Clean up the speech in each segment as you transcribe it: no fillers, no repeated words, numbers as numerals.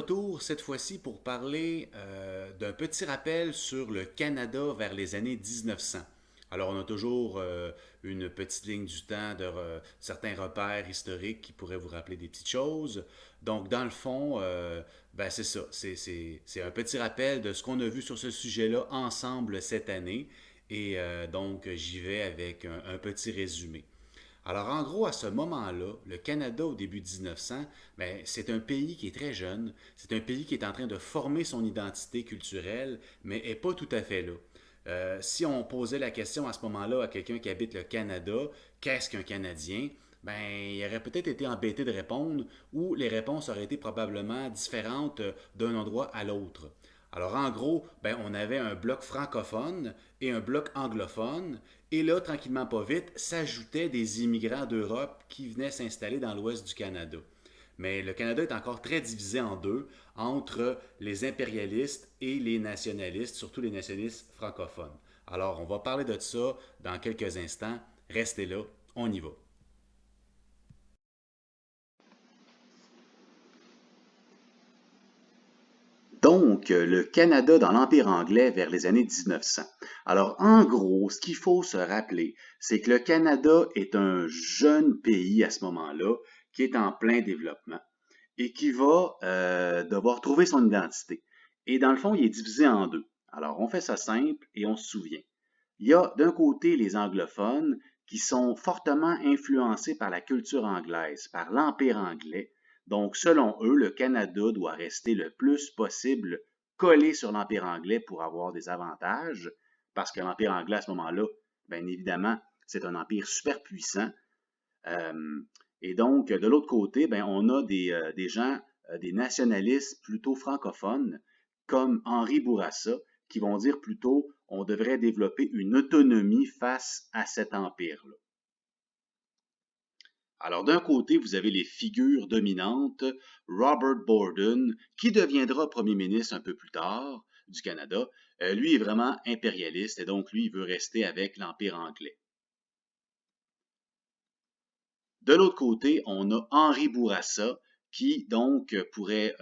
retour cette fois-ci pour parler d'un petit rappel sur le Canada vers les années 1900. Alors, on a toujours une petite ligne du temps de certains repères historiques qui pourraient vous rappeler des petites choses. Donc, dans le fond, ben, c'est ça. C'est un petit rappel de ce qu'on a vu sur ce sujet-là ensemble cette année. Et donc, j'y vais avec un petit résumé. Alors, en gros, à ce moment-là, le Canada, au début 1900, ben, c'est un pays qui est très jeune. C'est un pays qui est en train de former son identité culturelle, mais n'est pas tout à fait là. Si on posait la question à ce moment-là à quelqu'un qui habite le Canada, qu'est-ce qu'un Canadien? Ben, il aurait peut-être été embêté de répondre, ou les réponses auraient été probablement différentes d'un endroit à l'autre. Alors, en gros, ben, on avait un bloc francophone et un bloc anglophone. Et là, tranquillement pas vite, s'ajoutaient des immigrants d'Europe qui venaient s'installer dans l'ouest du Canada. Mais le Canada est encore très divisé en deux, entre les impérialistes et les nationalistes, surtout les nationalistes francophones. Alors, on va parler de ça dans quelques instants. Restez là, on y va. Donc, le Canada dans l'Empire anglais vers les années 1900. Alors, en gros, ce qu'il faut se rappeler, c'est que le Canada est un jeune pays à ce moment-là, qui est en plein développement et qui va devoir trouver son identité. Et dans le fond, il est divisé en deux. Alors, on fait ça simple et on se souvient. Il y a d'un côté les anglophones qui sont fortement influencés par la culture anglaise, par l'Empire anglais. Donc, selon eux, le Canada doit rester le plus possible collé sur l'Empire anglais pour avoir des avantages, parce que l'Empire anglais à ce moment-là, bien évidemment, c'est un empire super puissant. Euh, et donc, de l'autre côté, ben, on a des gens, des nationalistes plutôt francophones, comme Henri Bourassa, qui vont dire plutôt on devrait développer une autonomie face à cet empire-là. Alors, d'un côté, vous avez les figures dominantes, Robert Borden, qui deviendra premier ministre un peu plus tard du Canada. Lui est vraiment impérialiste et donc lui, il veut rester avec l'Empire anglais. De l'autre côté, on a Henri Bourassa, qui donc pourrait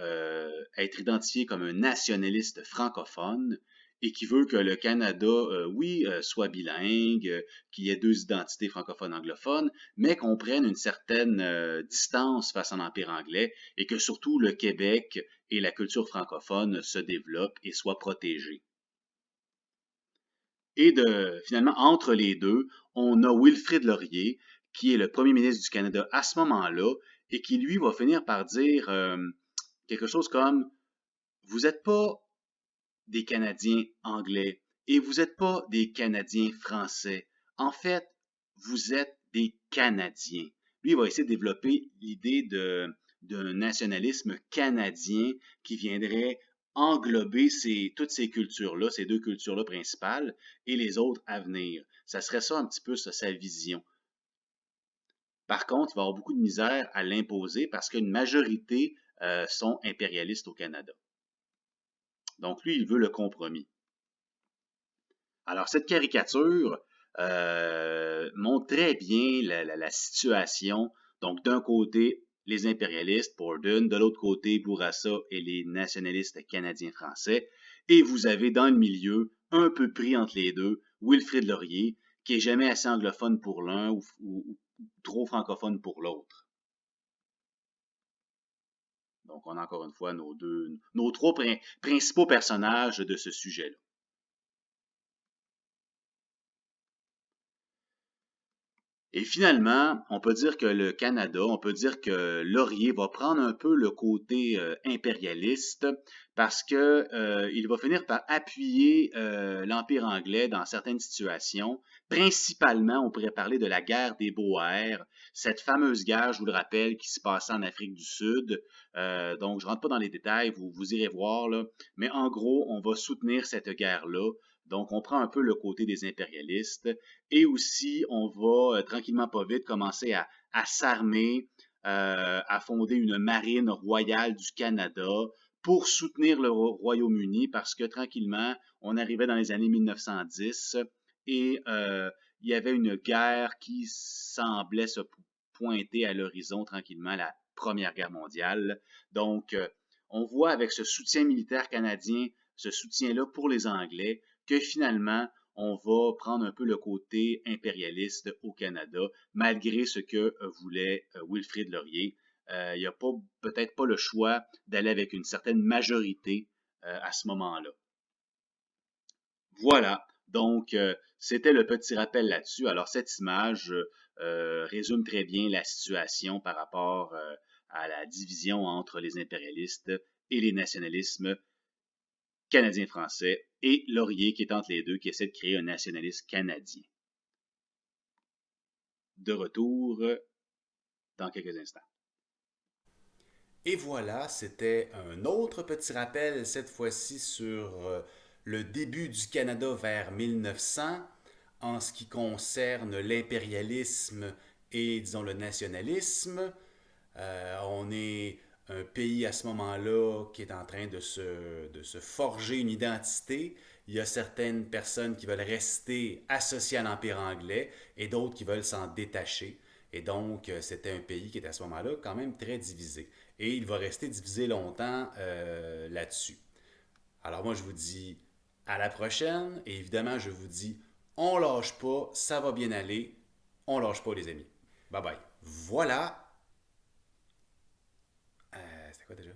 être identifié comme un nationaliste francophone et qui veut que le Canada, oui, soit bilingue, qu'il y ait deux identités francophones-anglophones, mais qu'on prenne une certaine distance face à l'Empire anglais et que surtout le Québec et la culture francophone se développent et soient protégés. Et finalement, entre les deux, on a Wilfrid Laurier, qui est le premier ministre du Canada à ce moment-là, et qui, lui, va finir par dire quelque chose comme vous n'êtes pas des Canadiens anglais et vous n'êtes pas des Canadiens français. En fait, vous êtes des Canadiens. Lui, il va essayer de développer l'idée d'un nationalisme canadien qui viendrait englober toutes ces cultures-là, ces deux cultures-là principales, et les autres à venir. Ça serait ça un petit peu sa vision. Par contre, il va avoir beaucoup de misère à l'imposer parce qu'une majorité sont impérialistes au Canada. Donc, lui, il veut le compromis. Alors, cette caricature montre très bien la situation. Donc, d'un côté, les impérialistes, Borden, de l'autre côté, Bourassa et les nationalistes canadiens-français. Et vous avez dans le milieu, un peu pris entre les deux, Wilfrid Laurier, qui est jamais assez anglophone pour l'un ou trop francophone pour l'autre. Donc, on a encore une fois nos trois principaux personnages de ce sujet-là. Et finalement, on peut dire que le Canada, on peut dire que Laurier va prendre un peu le côté impérialiste parce que il va finir par appuyer l'Empire anglais dans certaines situations. Principalement, on pourrait parler de la guerre des Boers, cette fameuse guerre, je vous le rappelle, qui se passait en Afrique du Sud. Donc, je rentre pas dans les détails, vous irez voir là. Mais en gros, on va soutenir cette guerre-là. Donc, on prend un peu le côté des impérialistes. Et aussi, on va tranquillement pas vite commencer à s'armer, à fonder une marine royale du Canada pour soutenir le Royaume-Uni parce que tranquillement, on arrivait dans les années 1910 et il y avait une guerre qui semblait se pointer à l'horizon tranquillement, la Première Guerre mondiale. Donc, on voit avec ce soutien militaire canadien, ce soutien-là pour les Anglais, que finalement, on va prendre un peu le côté impérialiste au Canada, malgré ce que voulait Wilfrid Laurier. Il n'y a pas, peut-être pas le choix d'aller avec une certaine majorité à ce moment-là. Voilà, donc c'était le petit rappel là-dessus. Alors cette image résume très bien la situation par rapport à la division entre les impérialistes et les nationalismes canadiens-français et Laurier qui est entre les deux, qui essaie de créer un nationalisme canadien. De retour dans quelques instants. Et voilà, c'était un autre petit rappel, cette fois-ci sur le début du Canada vers 1900 en ce qui concerne l'impérialisme et, disons, le nationalisme. On est un pays à ce moment-là qui est en train de se forger une identité. Il y a certaines personnes qui veulent rester associées à l'Empire anglais et d'autres qui veulent s'en détacher. Et donc, c'était un pays qui était à ce moment-là quand même très divisé. Et il va rester divisé longtemps là-dessus. Alors moi, je vous dis à la prochaine. Et évidemment, je vous dis, on lâche pas, ça va bien aller. On lâche pas, les amis. Bye bye. Voilà. C'était quoi déjà?